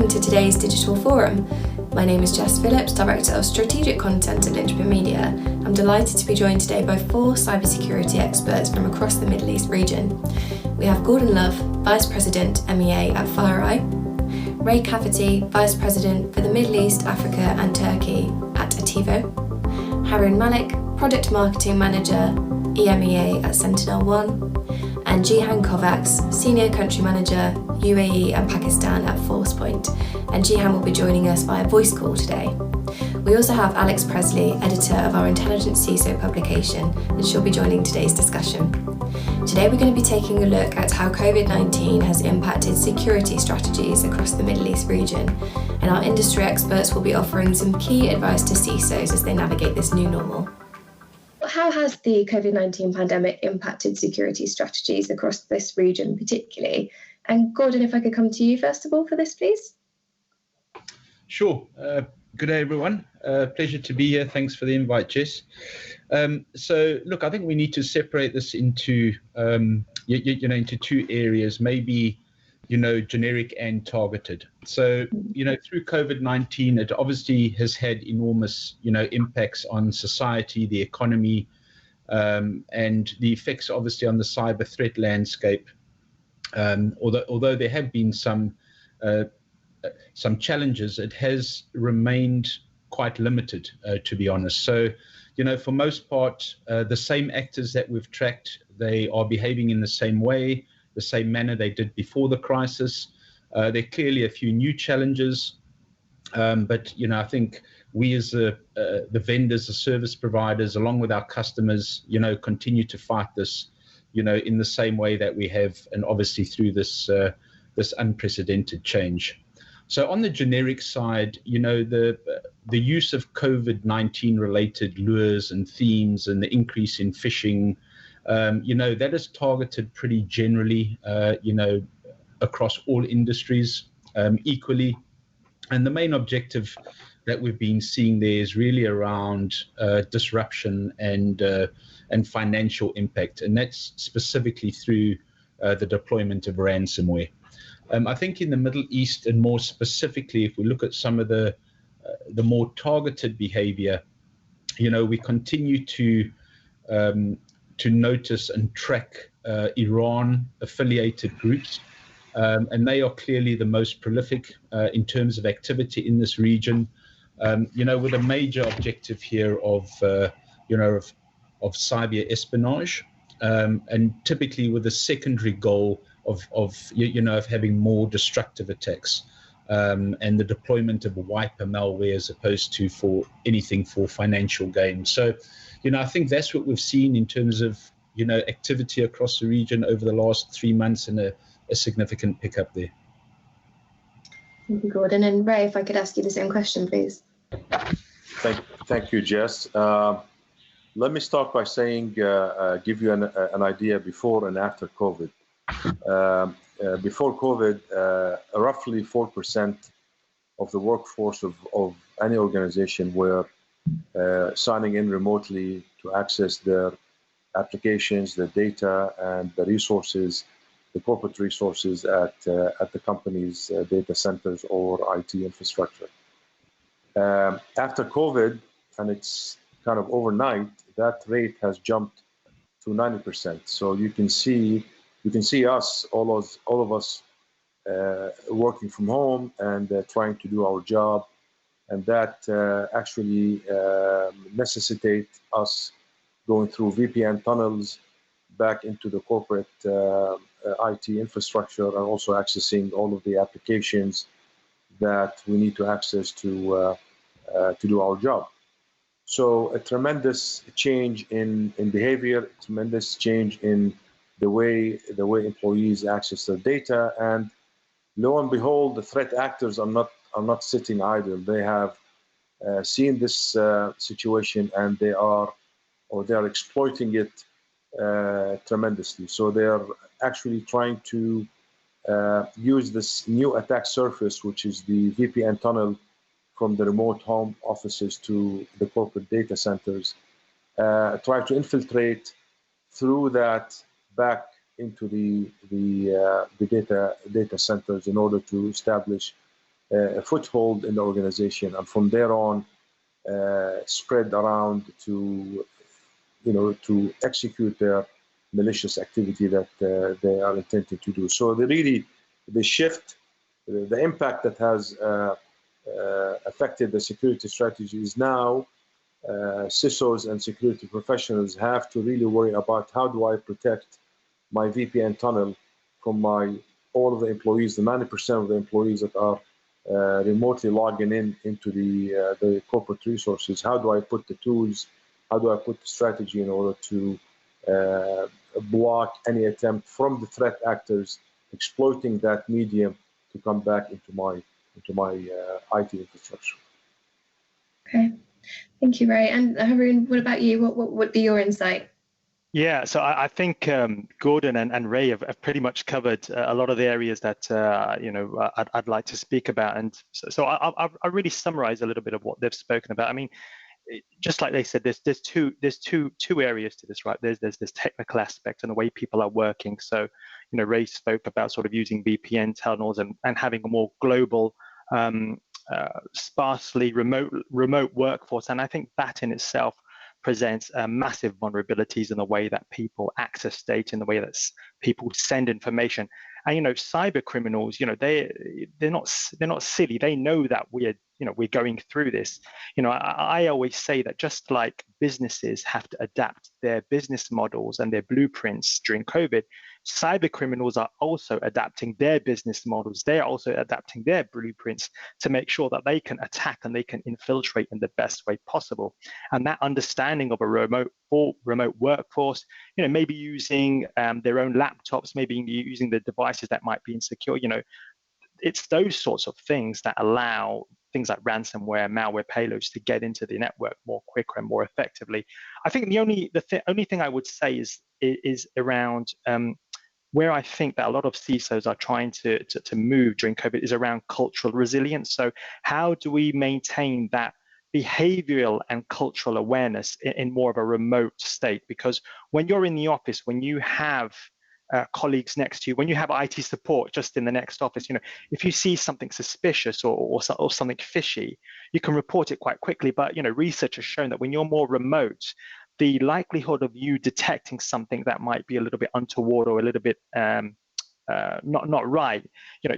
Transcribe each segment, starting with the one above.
welcome to today's Digital Forum. My name is Jess Phillips, Director of Strategic Content at Linchpin Media. I'm delighted to be joined today by 4 cybersecurity experts from across the Middle East region. We have Gordon Love, Vice President, EMEA at FireEye, Ray Kafity, Vice President for the Middle East, Africa and Turkey at Attivo, Haroon Malik, Product Marketing Manager, EMEA at SentinelOne, and Gihan Kovacs, Senior Country Manager, UAE and Pakistan at Forcepoint. And Gihan will be joining us via voice call today. We also have Alex Presley, editor of our Intelligence CISO publication, and she'll be joining today's discussion. Today we're going to be taking a look at how COVID-19 has impacted security strategies across the Middle East region, and our industry experts will be offering some key advice to CISOs as they navigate this new normal. How has the COVID-19 pandemic impacted security strategies across this region particularly? And Gordon, if I could come to you first of all for this, please. Sure. Good day, everyone. Pleasure to be here. Thanks for the invite, Jess. So, look, I think we need to separate this into, into 2 areas, maybe, generic and targeted. So, through COVID-19, it obviously has had enormous, impacts on society, the economy, and the effects, obviously, on the cyber threat landscape. Although there have been some challenges, it has remained quite limited, to be honest. So, for most part, the same actors that we've tracked, they are behaving in the same way, the same manner they did before the crisis. There are clearly a few new challenges, but I think we as the vendors, the service providers, along with our customers, continue to fight this, in the same way that we have, and obviously through this unprecedented change. So on the generic side, the use of COVID-19 related lures and themes and the increase in phishing, that is targeted pretty generally, across all industries equally. And the main objective that we've been seeing there is really around disruption and financial impact, and that's specifically through the deployment of ransomware. I think in the Middle East, and more specifically, if we look at some of the more targeted behavior, we continue to notice and track Iran-affiliated groups, and they are clearly the most prolific in terms of activity in this region. With a major objective here of cyber espionage, and typically with a secondary goal of having more destructive attacks, and the deployment of wiper malware as opposed to for anything for financial gain. So, I think that's what we've seen in terms of, activity across the region over the last 3 months, and a significant pickup there. Thank you, Gordon. And Ray, if I could ask you the same question, please. Thank you, Jess. Let me start by saying, give you an idea before and after COVID. Before COVID, roughly 4% of the workforce of any organization were signing in remotely to access their applications, their data, and the resources, the corporate resources at the company's data centers or IT infrastructure. After COVID, and it's kind of overnight, that rate has jumped to 90%. So you can see us, all of us, working from home and trying to do our job, and that actually necessitate us going through VPN tunnels back into the corporate IT infrastructure, and also accessing all of the applications that we need to access to do our job. So a tremendous change in behavior, a tremendous change in the way employees access their data, and lo and behold, the threat actors are not sitting idle. They have seen this situation, and they are exploiting it tremendously. So they are actually trying to use this new attack surface, which is the VPN tunnel from the remote home offices to the corporate data centers, try to infiltrate through that back into the data centers in order to establish a foothold in the organization, and from there on spread around to, to execute their malicious activity that they are intended to do. So the shift, the impact that has affected the security strategy is now CISOs and security professionals have to really worry about how do I protect my VPN tunnel from all of the employees, the 90% of the employees that are remotely logging into the corporate resources. How do I put the tools? How do I put the strategy in order to block any attempt from the threat actors exploiting that medium to come back into my IT infrastructure? Okay, thank you, Ray. And Haroon, what about you? What would be your insight? Yeah, so I think Gordon and Ray have pretty much covered a lot of the areas that I'd like to speak about, and so I'll really summarize a little bit of what they've spoken about. I mean, just like they said, there's two areas to this, right? There's this technical aspect and the way people are working. So, Ray spoke about sort of using VPN tunnels and having a more global, sparsely remote workforce, and I think that in itself presents massive vulnerabilities in the way that people access data, in the way that people send information. And cyber criminals, they're not silly. They know that we're going through this. I always say that just like businesses have to adapt their business models and their blueprints during COVID, cyber criminals are also adapting their business models. They're also adapting their blueprints to make sure that they can attack and they can infiltrate in the best way possible. And that understanding of a remote workforce, maybe using their own laptops, maybe using the devices that might be insecure, it's those sorts of things that allow things like ransomware, malware payloads to get into the network more quicker and more effectively. I think the only thing I would say is around where I think that a lot of CISOs are trying to move during COVID is around cultural resilience. So how do we maintain that behavioral and cultural awareness in more of a remote state? Because when you're in the office, when you have colleagues next to you, when you have IT support just in the next office, if you see something suspicious or something fishy, you can report it quite quickly. But research has shown that when you're more remote, the likelihood of you detecting something that might be a little bit untoward or a little bit not right,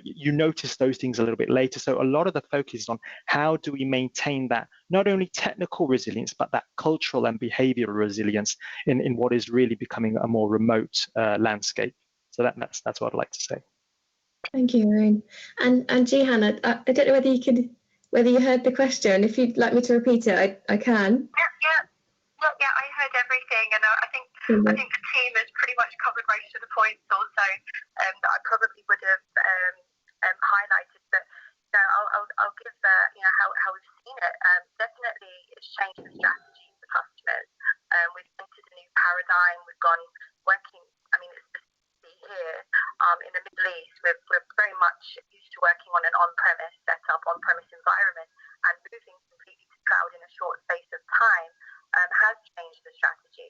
you notice those things a little bit later. So a lot of the focus is on how do we maintain that not only technical resilience, but that cultural and behavioral resilience in what is really becoming a more remote landscape. So that's what I'd like to say. Thank you, Haroon. And Gihan, I don't know whether you heard the question. If you'd like me to repeat it, I can. Yeah, I heard everything, and I think the team has pretty much covered most of the points also that I probably would have highlighted. But I'll give how we've seen it. Definitely, it's changed the strategy for customers. We've entered a new paradigm. We've gone working. I mean, especially here in the Middle East, we're very much used to working on an on-premise setup, on-premise environment, and moving completely to cloud in a short space of time has changed the strategy.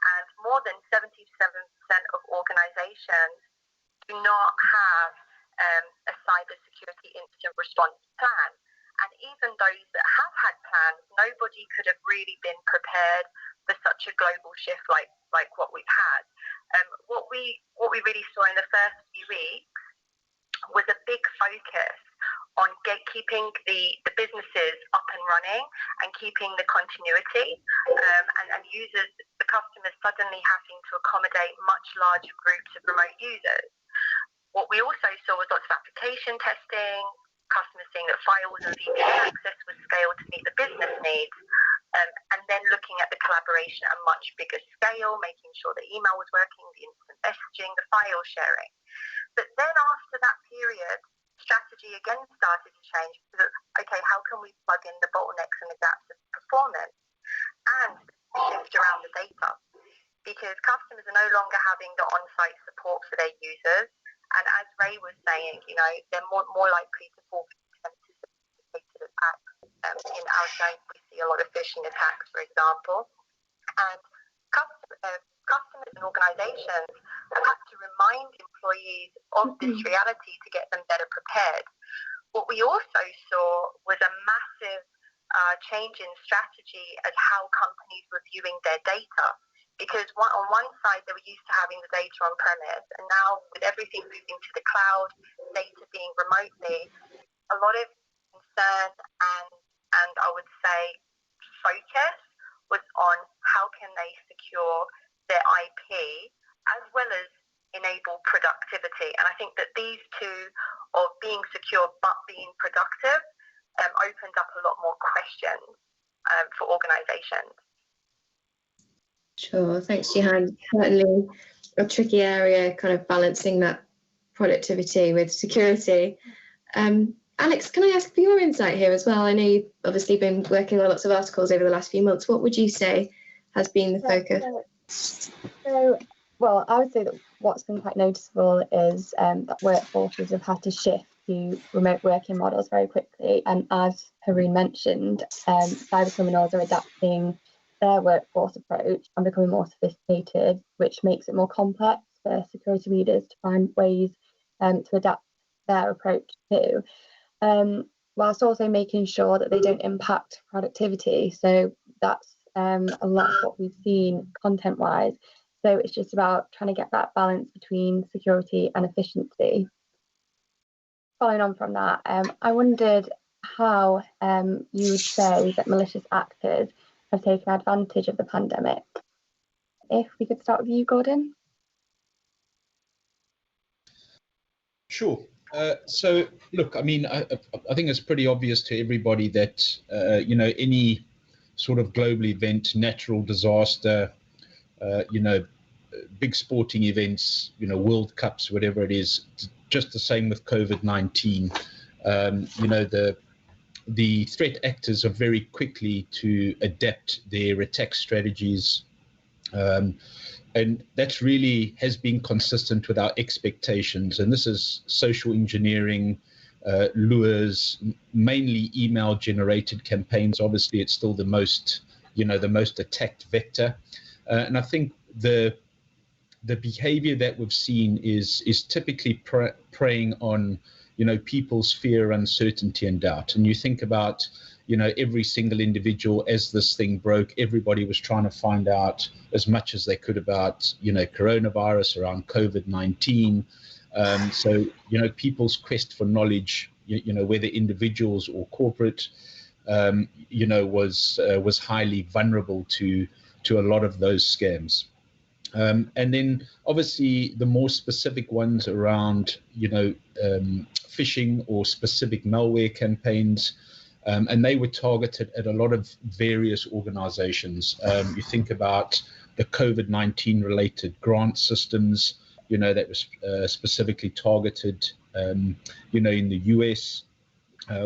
And more than 77% of organizations do not have a cybersecurity incident response plan. And even those that have had plans, nobody could have really been prepared for such a global shift like what we've had. What we really saw in the first few weeks was a big focus on keeping the businesses up and running and keeping the continuity, and users, the customers suddenly having to accommodate much larger groups of remote users. What we also saw was lots of application testing, customers seeing that firewalls and VPN access was scaled to meet the business needs, and then looking at the collaboration at a much bigger scale, making sure the email was working, the instant messaging, the file sharing. But then after that period, strategy again started to change. Okay, how can we plug in the bottlenecks and the gaps of performance and shift around the data? Because customers are no longer having the on-site support for their users. And as Ray was saying, they're more likely to fall victim to sophisticated attacks. In our zone, we see a lot of phishing attacks, for example. And customers and organizations have had to remind employees of this reality to get them better prepared. what we also saw was a massive change in strategy as how companies were viewing their data. Because on one side, they were used to having the data on premise, and now with everything moving to the cloud, data being remotely, a lot of concern and I would say focus was on how can they secure their IP as well as enable productivity. And I think that these two, of being secure but being productive, opened up a lot more questions for organisations. Sure, thanks, Gihan. Certainly a tricky area, kind of balancing that productivity with security. Alex, can I ask for your insight here as well? I know you've obviously been working on lots of articles over the last few months. What would you say has been the focus? Well, I would say that what's been quite noticeable is that workforces have had to shift to remote working models very quickly. And as Haroon mentioned, cyber criminals are adapting their workforce approach and becoming more sophisticated, which makes it more complex for security leaders to find ways to adapt their approach too, whilst also making sure that they don't impact productivity. So that's a lot of what we've seen content-wise. So it's just about trying to get that balance between security and efficiency. Following on from that, I wondered how you would say that malicious actors have taken advantage of the pandemic. If we could start with you, Gordon. Sure. So, look, I mean, I think it's pretty obvious to everybody that, any sort of global event, natural disaster, big sporting events, World Cups, whatever it is, just the same with COVID-19. The threat actors are very quickly to adapt their attack strategies. And that's really has been consistent with our expectations. And this is social engineering, lures, mainly email generated campaigns. Obviously, it's still the most attacked vector. And I think the behavior that we've seen is typically preying on, people's fear, uncertainty, and doubt. And you think about, every single individual as this thing broke, everybody was trying to find out as much as they could about, coronavirus, around COVID-19. So, people's quest for knowledge, whether individuals or corporate, was highly vulnerable to a lot of those scams. And then obviously the more specific ones around, phishing or specific malware campaigns, and they were targeted at a lot of various organizations. You think about the COVID-19 related grant systems, that was specifically targeted, in the US.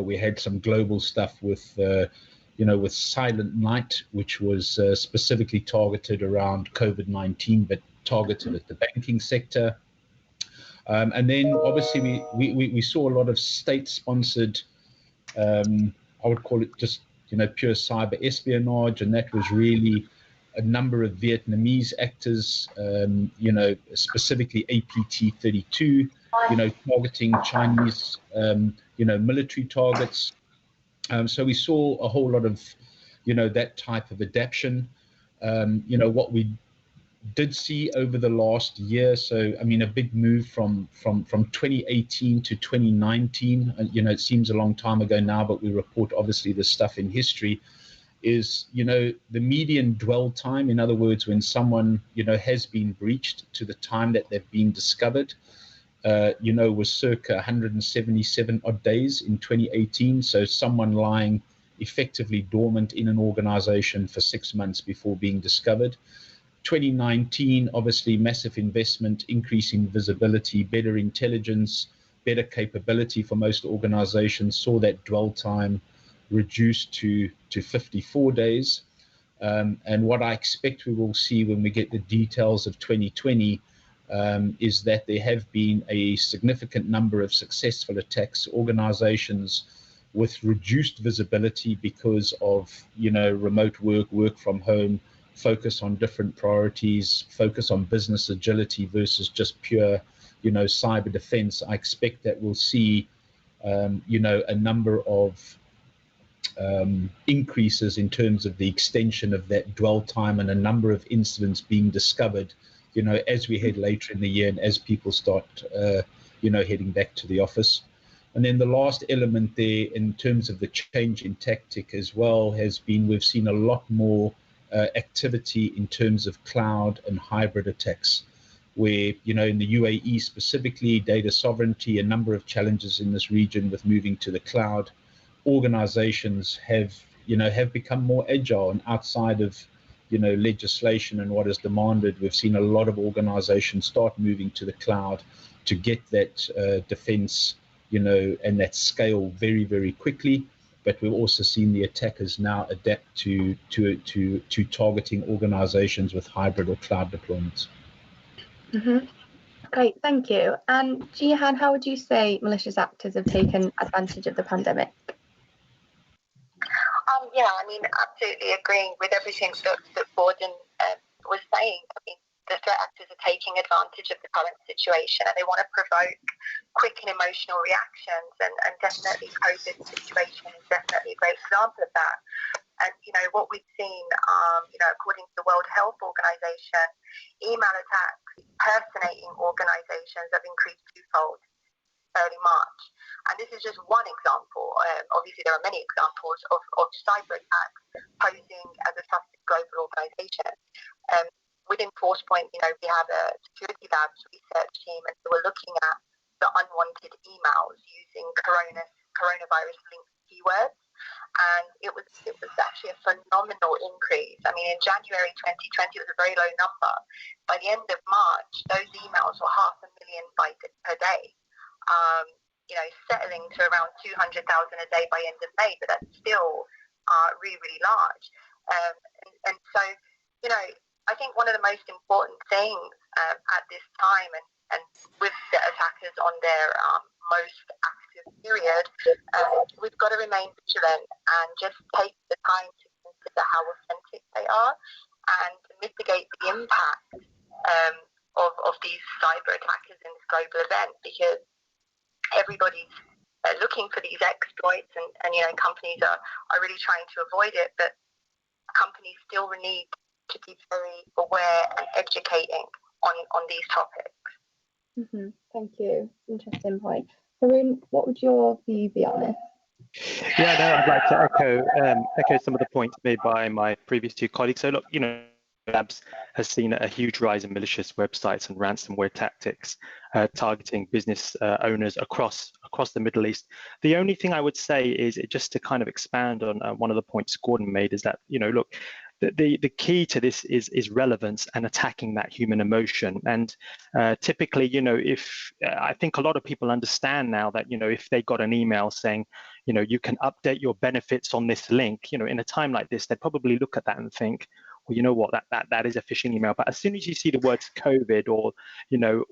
We had some global stuff with Silent Night, which was specifically targeted around COVID-19, but targeted at the banking sector. And then obviously we saw a lot of state-sponsored, I would call it just, pure cyber espionage, and that was really a number of Vietnamese actors, specifically APT-32, targeting Chinese, military targets. So we saw a whole lot of, that type of adaptation. What we did see over the last year, so I mean, a big move from 2018 to 2019. It seems a long time ago now, but we report obviously this stuff in history. Is the median dwell time, in other words, when someone has been breached to the time that they've been discovered, was circa 177 odd days in 2018. So someone lying effectively dormant in an organization for 6 months before being discovered. 2019, obviously massive investment, increasing visibility, better intelligence, better capability for most organizations, saw that dwell time reduced to 54 days. And what I expect we will see when we get the details of 2020 is that there have been a significant number of successful attacks, organizations with reduced visibility because of, remote work from home, focus on different priorities, focus on business agility versus just pure, cyber defense. I expect that we'll see a number of increases in terms of the extension of that dwell time and a number of incidents being discovered, as we head later in the year and as people start, heading back to the office. And then the last element there in terms of the change in tactic as well has been we've seen a lot more activity in terms of cloud and hybrid attacks, where, in the UAE specifically, data sovereignty, a number of challenges in this region with moving to the cloud. Organizations have become more agile, and outside of, legislation and what is demanded, we've seen a lot of organizations start moving to the cloud to get that defense, and that scale very, very quickly. But we've also seen the attackers now adapt to targeting organizations with hybrid or cloud deployments. Mm-hmm. Great, thank you. And Gihan, how would you say malicious actors have taken advantage of the pandemic? Yeah, absolutely agreeing with everything that Gordon was saying. The threat actors are taking advantage of the current situation, and they want to provoke quick and emotional reactions, and definitely COVID situation is definitely a great example of that. And, what we've seen, according to the World Health Organization, email attacks impersonating organizations have increased twofold early March. And this is just one example. Obviously, there are many examples of cyber attacks posing as a trusted global organization. Within Forcepoint, we have a security labs research team, and so we're looking at the unwanted emails using coronavirus linked keywords. And it was actually a phenomenal increase. In January 2020, it was a very low number. By the end of March, those emails were 500,000 per day. Settling to around 200,000 a day by end of May, but that's still really, really large. And so, I think one of the most important things at this time, and with the attackers on their most active period, we've got to remain vigilant and just take the time to consider how authentic they are and to mitigate the impact of these cyber attackers in this global event, because everybody's looking for these exploits, and companies are really trying to avoid it, but companies still need to be very aware and educating on these topics. Mm-hmm. Thank you. Interesting point. Haroon, what would your view be on this? Yeah, no, I'd like to echo some of the points made by my previous two colleagues. So look, Labs has seen a huge rise in malicious websites and ransomware tactics targeting business owners across the Middle East. The only thing I would say is, just to kind of expand on one of the points Gordon made, is that, look, the key to this is relevance and attacking that human emotion. And typically, if I think a lot of people understand now that, if they got an email saying, you can update your benefits on this link, in a time like this, they'd probably look at that and think, well, you know what, that is a phishing email. But as soon as you see the words COVID or,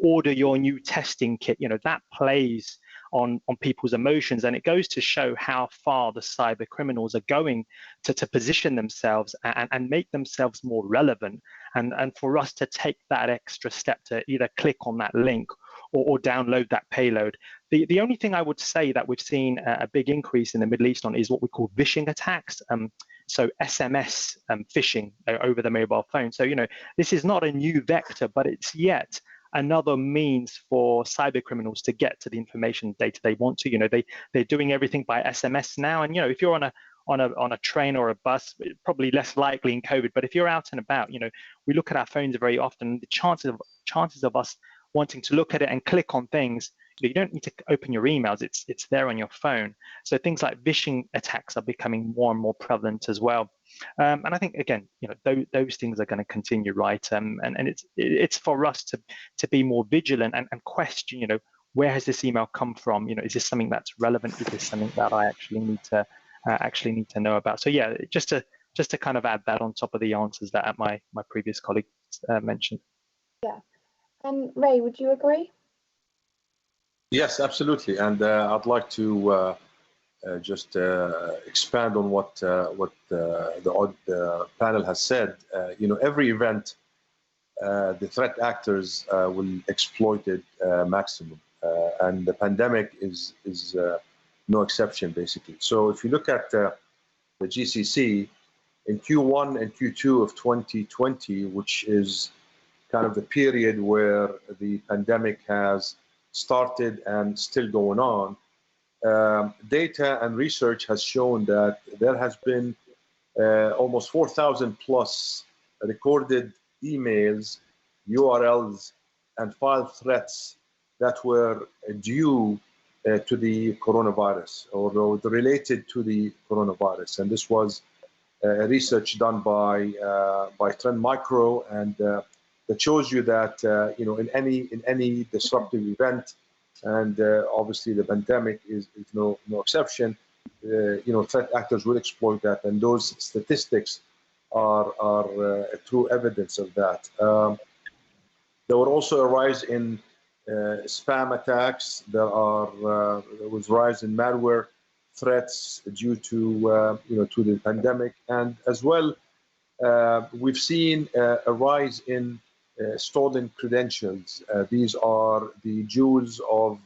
order your new testing kit, that plays on people's emotions. And it goes to show how far the cyber criminals are going to position themselves and make themselves more relevant. And for us to take that extra step to either click on that link or download that payload. The only thing I would say that we've seen a big increase in the Middle East on is what we call phishing attacks. So SMS phishing over the mobile phone. So, this is not a new vector, but it's yet another means for cyber criminals to get to the information data they want to. They're doing everything by SMS now. And, if you're on a train or a bus, probably less likely in COVID, but if you're out and about, we look at our phones very often. The chances of us wanting to look at it and click on things, you don't need to open your emails, it's there on your phone. So things like phishing attacks are becoming more and more prevalent as well. And I think, again, those things are going to continue, right? And it's for us to be more vigilant and question, where has this email come from? Is this something that's relevant? Is this something that I actually need to know about? So yeah, just to kind of add that on top of the answers that my previous colleagues mentioned. Yeah. Ray, would you agree? Yes, absolutely. And I'd like to just expand on what the panel has said. Every event, the threat actors will exploit it maximum. And the pandemic is no exception, basically. So if you look at the GCC in Q1 and Q2 of 2020, which is kind of the period where the pandemic has started and still going on, data and research has shown that there has been almost 4,000 plus recorded emails, URLs, and file threats that were due to the coronavirus or related to the coronavirus. And this was research done by Trend Micro, and that shows you that in any disruptive event, and obviously the pandemic is no exception. Threat actors will exploit that, and those statistics are true evidence of that. There were also a rise in spam attacks. There was a rise in malware threats due to the pandemic, and as well we've seen a rise in stolen credentials. These are the jewels of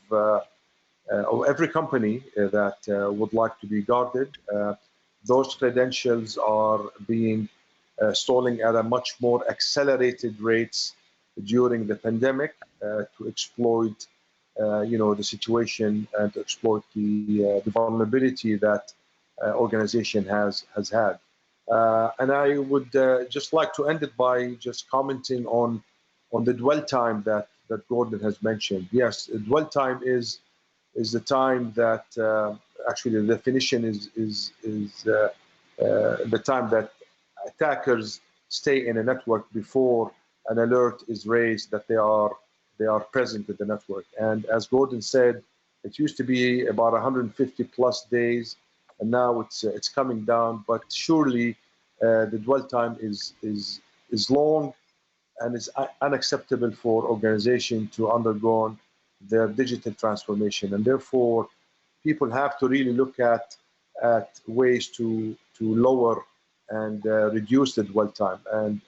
every company that would like to be guarded. Those credentials are being stolen at a much more accelerated rates during the pandemic to exploit the situation and to exploit the vulnerability that organization has had. And I would just like to end it by just commenting on the dwell time that Gordon has mentioned. Yes, dwell time is the time that actually the definition is the time that attackers stay in a network before an alert is raised that they are present in the network. And as Gordon said, it used to be about 150 plus days, and now it's coming down. But surely the dwell time is long, and it's unacceptable for organizations to undergo their digital transformation. And therefore, people have to really look at ways to lower and reduce the dwell time. And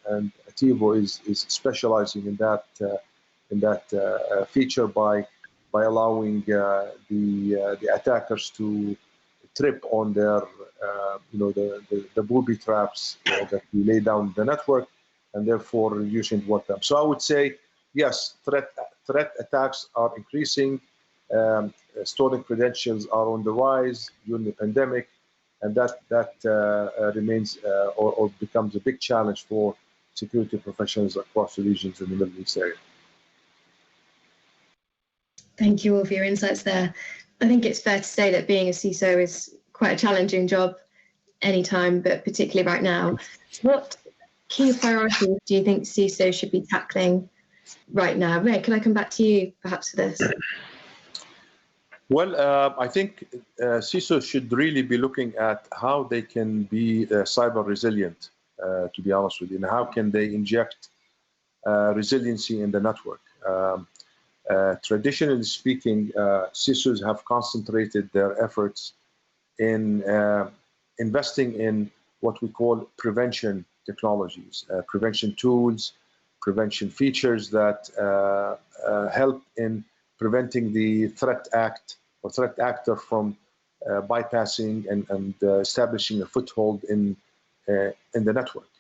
Attivo is specializing in that feature by allowing the attackers to trip on their the booby traps that we lay down in the network, and therefore reducing dwell time. So I would say yes, threat attacks are increasing. Stolen credentials are on the rise during the pandemic, and that remains or becomes a big challenge for security professionals across the regions in the Middle East area. Thank you all for your insights there. I think it's fair to say that being a CISO is quite a challenging job anytime, but particularly right now. What key priorities do you think CISO should be tackling right now? Ray, can I come back to you perhaps for this? Well, I think CISOs should really be looking at how they can be cyber resilient, to be honest with you, and how can they inject resiliency in the network. Traditionally speaking, CISOs have concentrated their efforts in investing in what we call prevention technologies, prevention tools, prevention features that help in preventing the threat actor from bypassing and establishing a foothold in the network.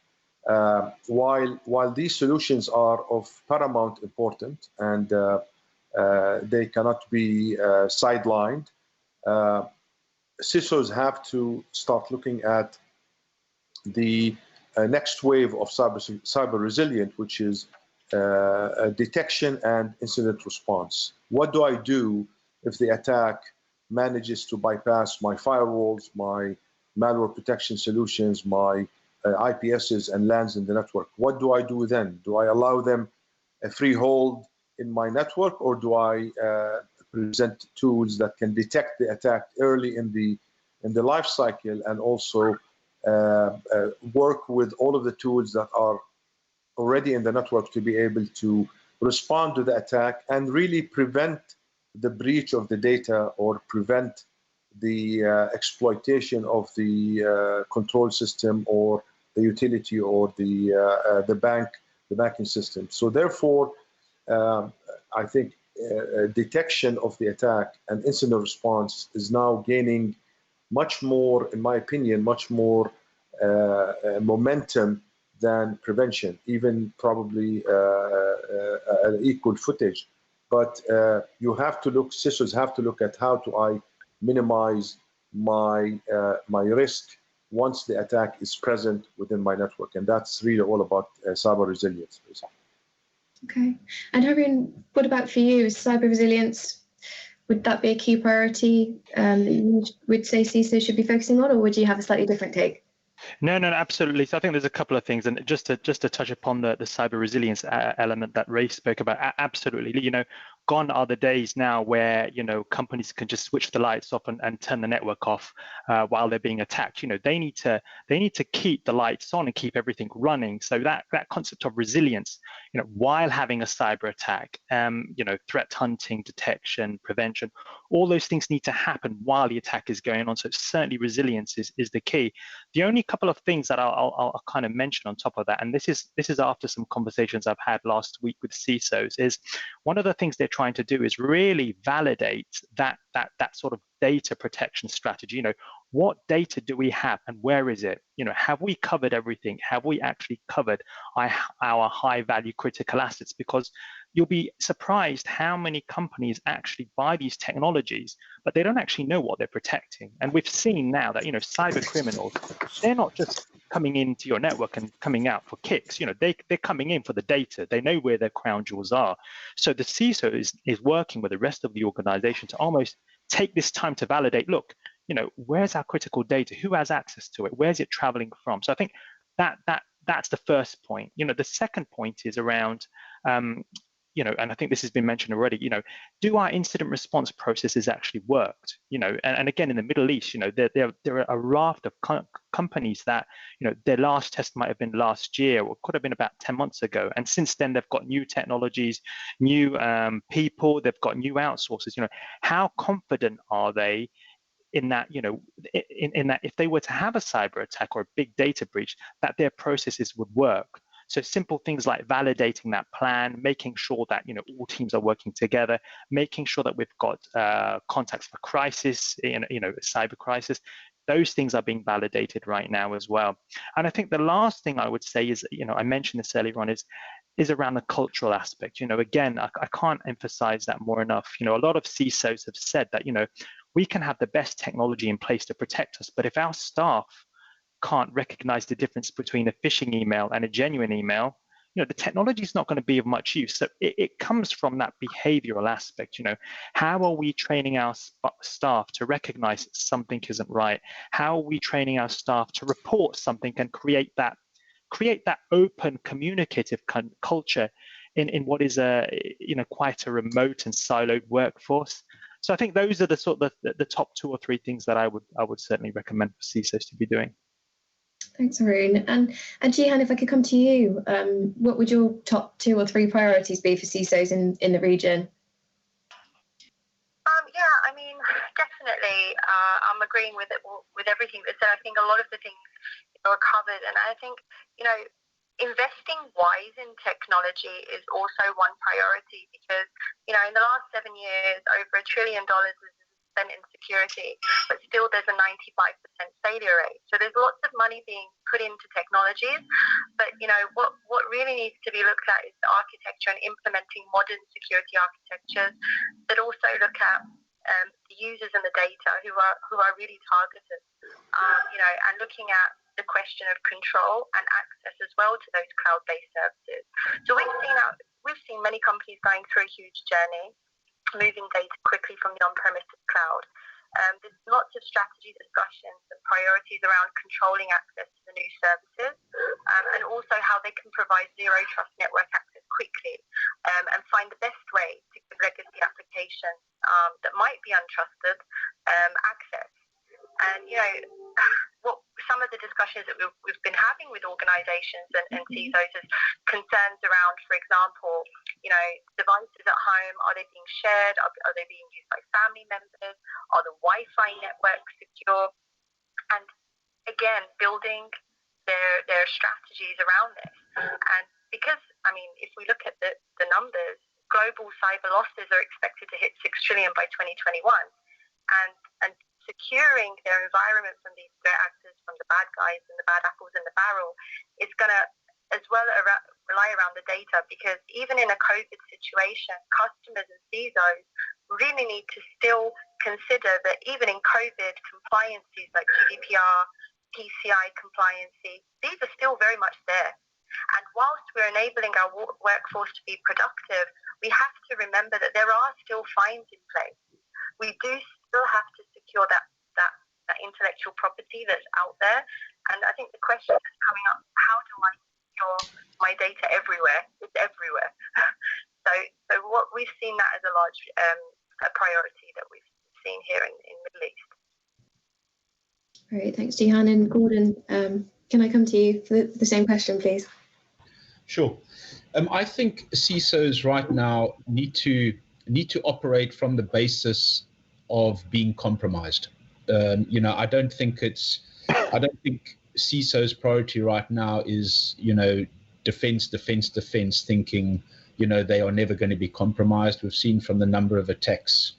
While these solutions are of paramount importance and they cannot be sidelined, CISOs have to start looking at the next wave of cyber resilient, which is detection and incident response. What do I do if the attack manages to bypass my firewalls, my malware protection solutions, my IPSs, and lands in the network? What do I do then? Do I allow them a free hold in my network, or do I present tools that can detect the attack early in the life cycle, and also work with all of the tools that are already in the network to be able to respond to the attack and really prevent the breach of the data or prevent the exploitation of the control system or the utility or the banking system. So therefore, I think detection of the attack and incident response is now gaining much more, in my opinion, much more momentum than prevention, even probably equal footage. But you have to look, CISOs have to look at how do I minimize my risk once the attack is present within my network. And that's really all about cyber resilience, basically. Okay. And Haroon, what about for you? Is cyber resilience, would that be a key priority that you would say CISO should be focusing on, or would you have a slightly different take? No, absolutely. So I think there's a couple of things, and just to touch upon the cyber resilience element that Ray spoke about. Absolutely, gone are the days now where companies can just switch the lights off and turn the network off while they're being attacked. They need to keep the lights on and keep everything running. So that concept of resilience, while having a cyber attack, threat hunting, detection, prevention, all those things need to happen while the attack is going on. So certainly resilience is the key. The only couple of things that I'll kind of mention on top of that, and this is after some conversations I've had last week with CISOs, is one of the things they're trying to do is really validate that sort of data protection strategy. What data do we have and where is it? Have we covered everything? Have we actually covered our high value critical assets? Because you'll be surprised how many companies actually buy these technologies, but they don't actually know what they're protecting. And we've seen now that, cyber criminals, they're not just coming into your network and coming out for kicks. They're coming in for the data. They know where their crown jewels are. So the CISO is working with the rest of the organization to almost take this time to validate, look, where's our critical data? Who has access to it? Where's it traveling from? So I think that's the first point. The second point is around, and I think this has been mentioned already, do our incident response processes actually worked? And again, in the Middle East, there are a raft of companies that, their last test might have been last year or could have been about 10 months ago. And since then, they've got new technologies, new people, they've got new outsources. How confident are they in that, in that if they were to have a cyber attack or a big data breach, that their processes would work? So simple things like validating that plan, making sure that all teams are working together, making sure that we've got contacts for crisis, cyber crisis. Those things are being validated right now as well. And I think the last thing I would say is, I mentioned this earlier on, is around the cultural aspect. Again, I can't emphasize that more enough. A lot of CISOs have said that, we can have the best technology in place to protect us, but if our staff can't recognize the difference between a phishing email and a genuine email, the technology is not going to be of much use. So it comes from that behavioral aspect. How are we training our staff to recognize something isn't right? How are we training our staff to report something and create that open, communicative culture in what is quite a remote and siloed workforce? So I think those are the sort of the top 2 or 3 things that I would certainly recommend for CISOs to be doing. Thanks, Haroon. And Gihan, if I could come to you, what would your top 2 or 3 priorities be for CISOs in the region? Yeah, I mean, definitely, I'm agreeing with everything that said. I think a lot of the things are covered, and I think investing wise in technology is also one priority because in the last 7 years, over $1 trillion is spent in security, but still there's a 95% failure rate. So there's lots of money being put into technologies, but what really needs to be looked at is the architecture and implementing modern security architectures that also look at the users and the data who are really targeted, and looking at the question of control and access as well to those cloud-based services. So we've seen many companies going through a huge journey, moving data quickly from the on-premise to the cloud. There's lots of strategy discussions and priorities around controlling access to the new services, and also how they can provide zero trust network access quickly, and find the best way to give legacy applications that might be untrusted access. And what some of the discussions that we've been having with organizations and CISOs is concerns around, for example, devices at home, are they being shared? Are they being used by family members? Are the Wi-Fi networks secure? And again, building their strategies around this. And because, if we look at the numbers, global cyber losses are expected to hit 6 trillion by 2021, and securing their environment from these threat actors, from the bad guys and the bad apples in the barrel, is going to as well rely around the data, because even in a COVID situation, customers and CISOs really need to still consider that even in COVID, compliances like GDPR, PCI compliancy, these are still very much there. And whilst we're enabling our workforce to be productive, we have to remember that there are still fines in place. We do still have to secure that intellectual property that's out there. And I think the question that's coming up, how do I secure my data everywhere? It's everywhere. So what we've seen that as a large a priority that we've seen here in Middle East. Great, thanks, Gihan. And Gordon, can I come to you for the same question, please? Sure. I think CISOs right now need to operate from the basis of being compromised. I don't think CISO's priority right now is, defense, thinking, they are never going to be compromised. We've seen from the number of attacks,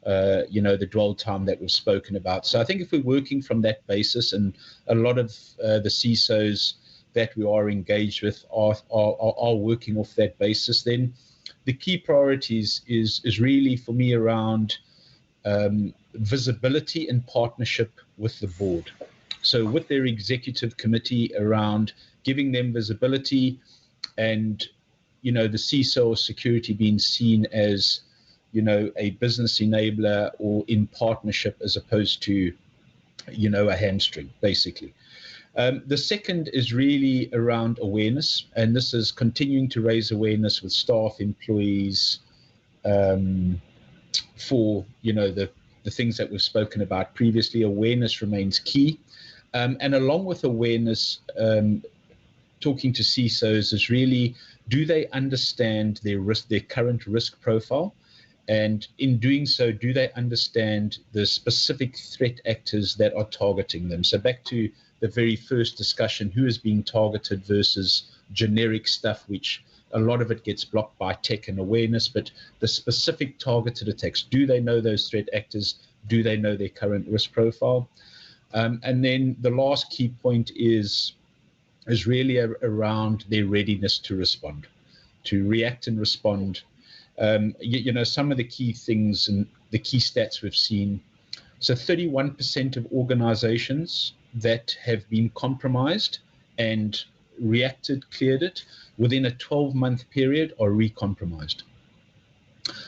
the dwell time that we've spoken about. So I think if we're working from that basis, and a lot of the CISOs that we are engaged with are working off that basis, then the key priorities is really for me around visibility and partnership with the board. So with their executive committee, around giving them visibility, and the CISO or security being seen as a business enabler or in partnership, as opposed to a hamstring, basically. The second is really around awareness, and this is continuing to raise awareness with staff, employees, for the things that we've spoken about previously. Awareness remains key, and along with awareness, talking to CISOs is really, do they understand their current risk profile, and in doing so, do they understand the specific threat actors that are targeting them? So back to the very first discussion, who is being targeted versus generic stuff, which a lot of it gets blocked by tech and awareness, but the specific targeted attacks, do they know those threat actors? Do they know their current risk profile? And then the last key point is really around their readiness to respond, to react and respond. Some of the key things and the key stats we've seen. So 31% of organizations that have been compromised and cleared it within a 12-month period are recompromised.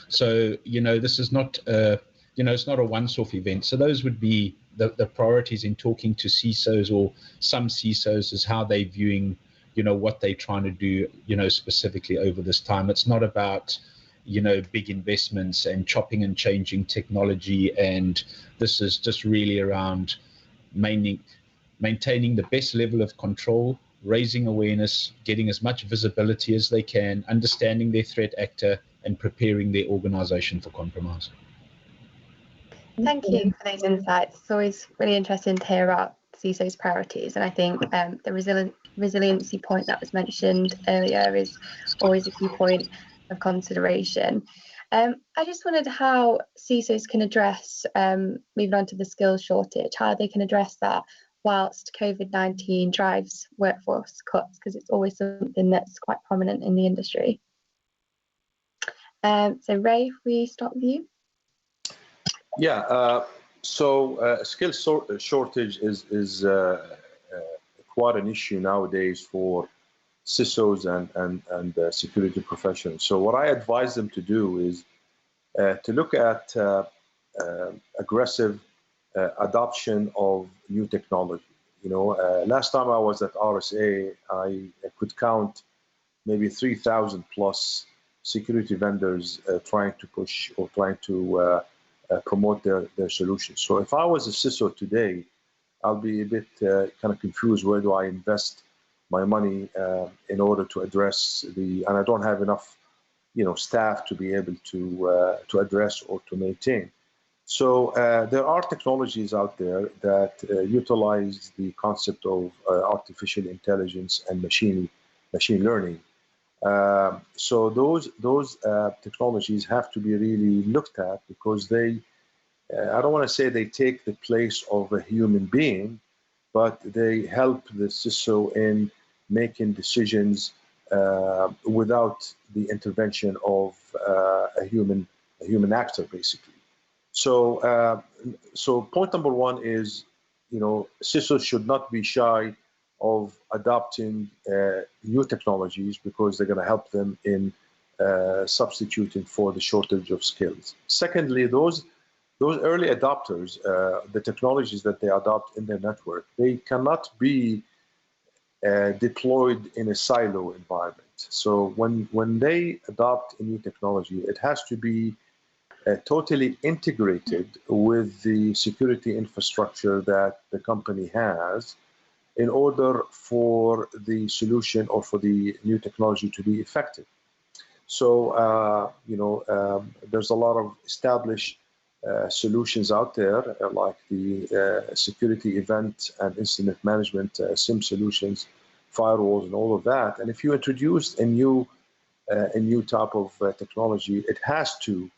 So, this is not, it's not a once-off event. So those would be the priorities in talking to CISOs, or some CISOs, is how they're viewing, what they're trying to do, specifically over this time. It's not about, big investments and chopping and changing technology. And this is just really around maintaining the best level of control, raising awareness, getting as much visibility as they can, understanding their threat actor, and preparing their organization for compromise. Thank you for those insights. It's always really interesting to hear about CISO's priorities, and I think the resiliency point that was mentioned earlier is always a key point of consideration. I just wondered how CISOs can address, moving on to the skills shortage, how they can address that whilst COVID-19 drives workforce cuts, because it's always something that's quite prominent in the industry. So Ray, if we start with you. Yeah, skill shortage is quite an issue nowadays for CISOs and security professionals. So what I advise them to do is to look at aggressive adoption of new technology. Last time I was at RSA, I could count maybe 3,000 plus security vendors trying to push or trying to promote their solutions. So if I was a CISO today, I'll be a bit kind of confused. Where do I invest my money in order to address and I don't have enough, staff to be able to address or to maintain. So there are technologies out there that utilize the concept of artificial intelligence and machine learning So those technologies have to be really looked at, because they, I don't want to say they take the place of a human being, but they help the CISO in making decisions without the intervention of a human actor, basically. So point number one is, CISOs should not be shy of adopting new technologies, because they're going to help them in substituting for the shortage of skills. Secondly, those early adopters, the technologies that they adopt in their network, they cannot be deployed in a silo environment. So when they adopt a new technology, it has to be totally integrated with the security infrastructure that the company has, in order for the solution or for the new technology to be effective. So, there's a lot of established solutions out there, like the security event and incident management, SIM solutions, firewalls, and all of that. And if you introduce a new type of technology, it has to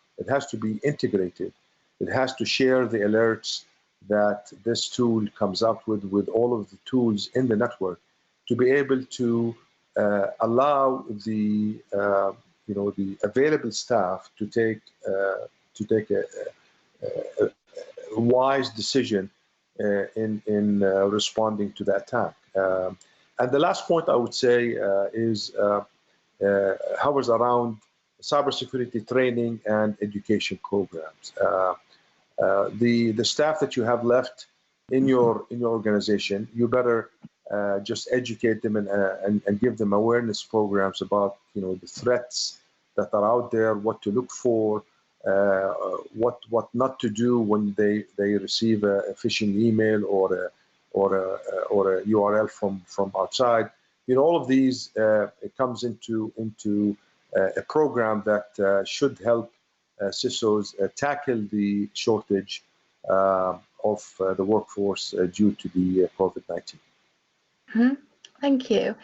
be integrated. It has to share the alerts that this tool comes up with all of the tools in the network, to be able to allow the available staff to take a wise decision in responding to the attack. And the last point I would say hovers around cybersecurity training and education programs. The staff that you have left in your organization, you better just educate them and give them awareness programs about the threats that are out there, what to look for, what not to do when they receive a phishing email or a URL from outside. All of these it comes into a program that should help CISOs tackle the shortage of the workforce due to the COVID-19. Mm-hmm. Thank you.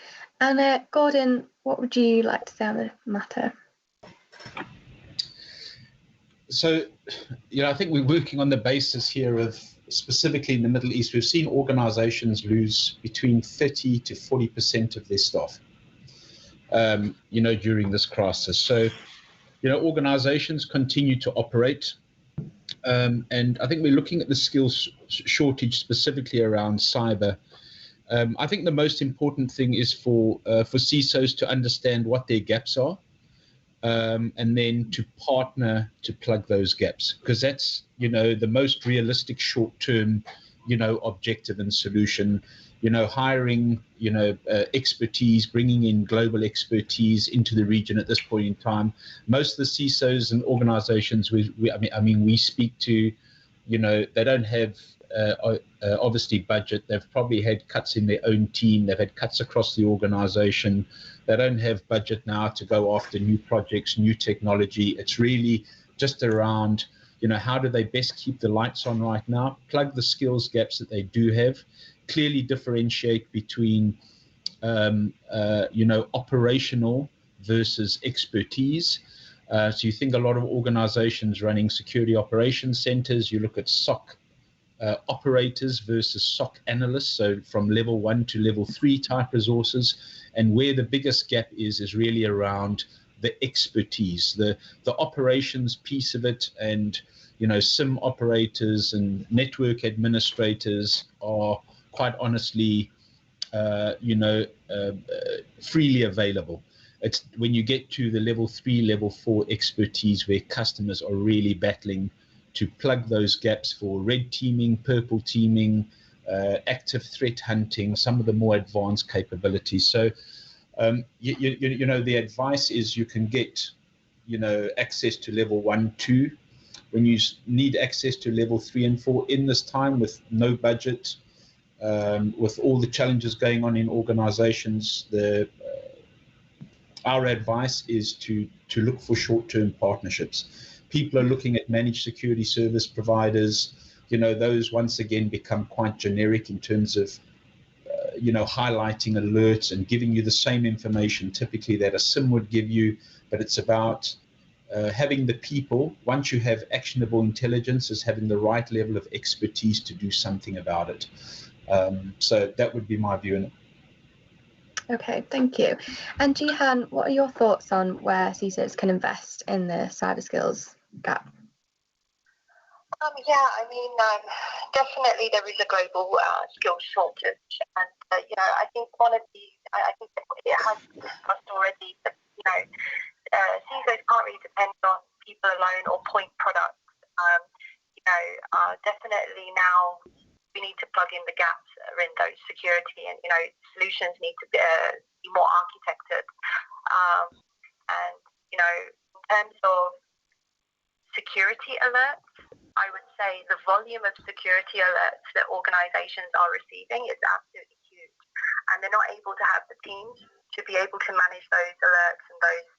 And Gordon, what would you like to say on the matter? So, I think we're working on the basis here of, specifically in the Middle East, we've seen organizations lose between 30 to 40% of their staff, during this crisis. So, organizations continue to operate. And I think we're looking at the skills shortage specifically around cyber. I think the most important thing is for CISOs to understand what their gaps are, and then to partner to plug those gaps, because that's, the most realistic short-term, objective and solution. Hiring, expertise, bringing in global expertise into the region at this point in time. Most of the CISOs and organizations we speak to, they don't have obviously budget. They've probably had cuts in their own team. They've had cuts across the organization. They don't have budget now to go after new projects, new technology. It's really just around, how do they best keep the lights on right now, plug the skills gaps that they do have, clearly differentiate between, operational versus expertise. So you think a lot of organizations running security operations centers, you look at SOC operators versus SOC analysts, so from level 1 to level 3 type resources. And where the biggest gap is really around the expertise, the operations piece of it. And, SIM operators and network administrators are quite honestly, freely available. It's when you get to the level 3, level 4 expertise where customers are really battling to plug those gaps for red teaming, purple teaming, active threat hunting, some of the more advanced capabilities. So, the advice is you can get, access to level 1, 2. When you need access to level 3 and 4 in this time with no budget, with all the challenges going on in organizations, our advice is to look for short-term partnerships. People are looking at managed security service providers. Those once again become quite generic in terms of, highlighting alerts and giving you the same information typically that a SIM would give you, but it's about having the people, once you have actionable intelligence, is having the right level of expertise to do something about it. So that would be my view. Okay, thank you. And Gihan, what are your thoughts on where CISOs can invest in the cyber skills gap? Yeah, I mean, definitely there is a global skills shortage, and I think one of the, I think it has been discussed already that CISOs can't really depend on people alone or point products. Definitely now we need to plug in the gaps that are in those security, and solutions need to be more architected. And in terms of security alerts, I would say the volume of security alerts that organizations are receiving is absolutely huge, and they're not able to have the teams to be able to manage those alerts and those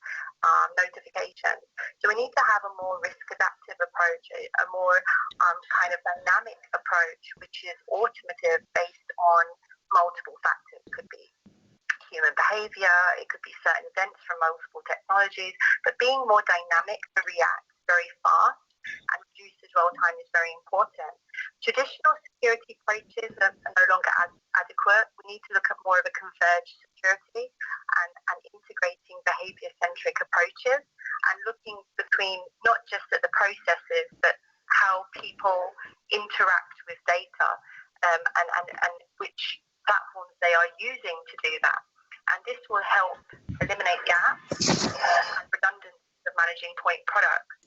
notifications. So we need to have a more risk adaptive approach, a more kind of dynamic approach, which is automative based on multiple factors. It could be human behavior, it could be certain events from multiple technologies, but being more dynamic to react very fast and reduce the dwell time is very important. Traditional security approaches are no longer adequate. We need to look at more of a converged security and integrating behavior-centric approaches and looking between not just at the processes but how people interact with data and which platforms they are using to do that. And this will help eliminate gaps and redundancies of managing point products.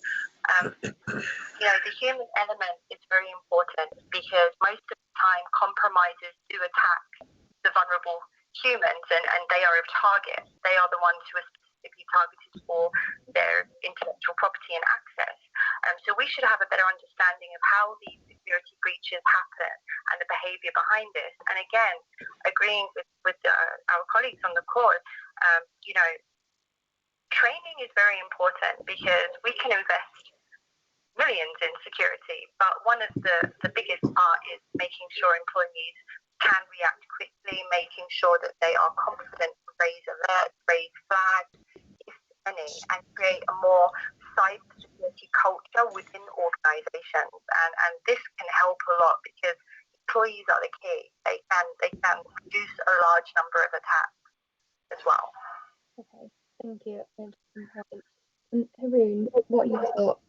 The human element is very important because most of the time compromisers do attack the vulnerable humans and they are a target. They are the ones who are specifically targeted for their intellectual property and access. So we should have a better understanding of how these security breaches happen and the behavior behind this. And again, agreeing with our colleagues on the call, training is very important because we can invest millions in security, but one of the biggest part is making sure employees can react quickly, making sure that they are confident to raise alerts, raise flags, if any, and create a more cyber security culture within organizations. And this can help a lot because employees are the key. They can reduce a large number of attacks as well. Okay, thank you. And Haroon, what are your thoughts?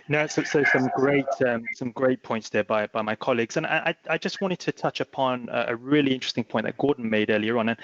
No, so some great points there by my colleagues, and I just wanted to touch upon a really interesting point that Gordon made earlier on. And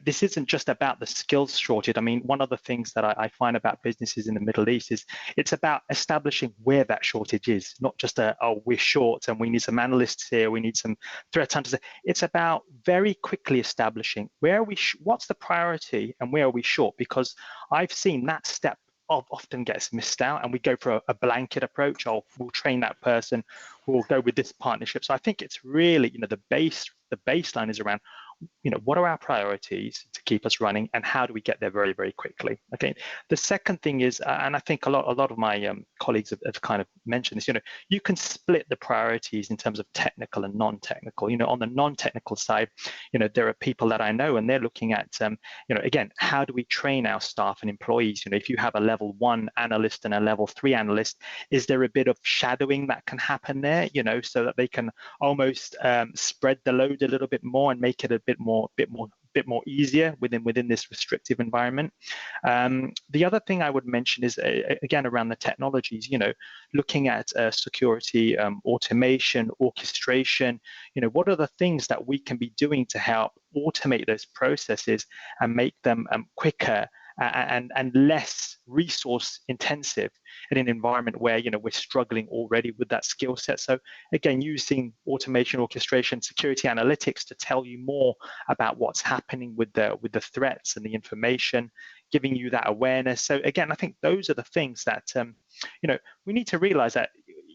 this isn't just about the skills shortage. I mean, one of the things that I find about businesses in the Middle East is it's about establishing where that shortage is, not just we're short and we need some analysts here, we need some threat hunters. It's about very quickly establishing where are we, what's the priority, and where are we short, because I've seen that step often gets missed out, and we go for a blanket approach. We'll train that person, we'll go with this partnership. So I think it's really, the baseline is around, what are our priorities to keep us running, and how do we get there very, very quickly? Okay. The second thing is, and I think a lot of my colleagues have kind of mentioned this, you can split the priorities in terms of technical and non-technical. On the non-technical side, there are people that I know, and they're looking at, again, how do we train our staff and employees? If you have a level 1 analyst and a level 3 analyst, is there a bit of shadowing that can happen there, so that they can almost spread the load a little bit more and make it a bit more easier within this restrictive environment. The other thing I would mention is again around the technologies. Looking at security, automation, orchestration. What are the things that we can be doing to help automate those processes and make them quicker and less resource intensive in an environment where we're struggling already with that skill set. So again, using automation, orchestration, security analytics to tell you more about what's happening with the threats and the information, giving you that awareness. So again, I think those are the things that we need to realize that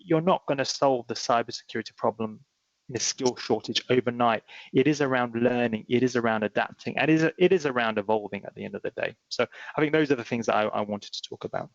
you're not going to solve the cybersecurity problem in a skill shortage overnight. It is around learning, it is around adapting, and it is around evolving at the end of the day. So I think those are the things that I wanted to talk about.